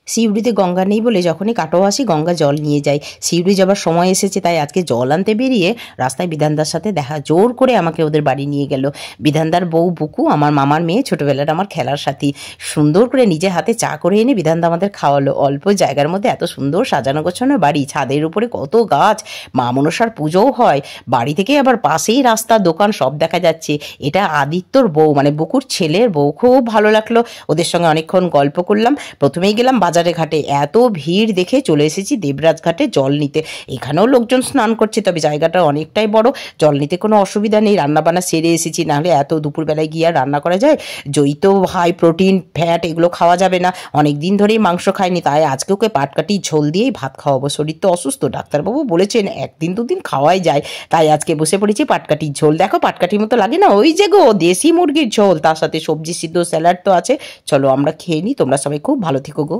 সিউড়িতে গঙ্গা নেই বলে যখনই কাটোয়া আসি গঙ্গা জল নিয়ে যাই। সিউড়ি যাবার সময় এসেছে, তাই আজকে জল আনতে বেরিয়ে রাস্তায় বিধানদার সাথে দেখা, জোর করে আমাকে ওদের বাড়ি নিয়ে গেল। বিধানদার বউ বুকু, আমার মামার মেয়ে, ছোটবেলার আমার খেলার সাথী, সুন্দর করে নিজে হাতে চা করে এনে বিধানদা আমাদের খাওয়ালো। অল্প জায়গার মধ্যে এত সুন্দর সাজানো গোছানো বাড়ি, ছাদের উপরে কত গাছ, মা মনসার পুজোও হয়, বাড়ি থেকে আবার পাশেই রাস্তা, দোকান সব দেখা যাচ্ছে। এটা আদিত্যর বউ, মানে বুকুর ছেলের বউ। খুব ভালো লাগলো, ওদের সঙ্গে অনেকক্ষণ গল্প করলাম। প্রথমেই গেলাম বাজারে ঘাটে, এত ভিড় দেখে চলে এসেছি দেবরাজ ঘাটে জল নিতে। এখানেও লোকজন স্নান করছে, তবে জায়গাটা অনেকটাই বড়, জল নিতে কোনো অসুবিধা নেই। রান্নাবান্না সেরে এসেছি, নাহলে এত দুপুরবেলায় গিয়ে আর রান্না করা যায়? জয়িত হাই প্রোটিন, ফ্যাট, এগুলো খাওয়া যাবে না। অনেক দিন ধরেই মাংস খাইনি, তাই আজকে ওকে পাটকাঠির ঝোল দিয়েই ভাত খাওয়াবো। শরীর তো অসুস্থ, ডাক্তারবাবু বলেছেন একদিন দুদিন খাওয়াই যায়, তাই আজকে বসে পড়েছি পাটকাঠির ঝোল। দেখো পাটকাঠির মতো লাগে না? ওই যে গো, দেশি মুরগির ঝোল, তার সাথে সবজি সিদ্ধ, স্যালাড তো আছে। চলো আমরা খেয়ে নিই, তোমরা সবাই খুব ভালো থেকো গো।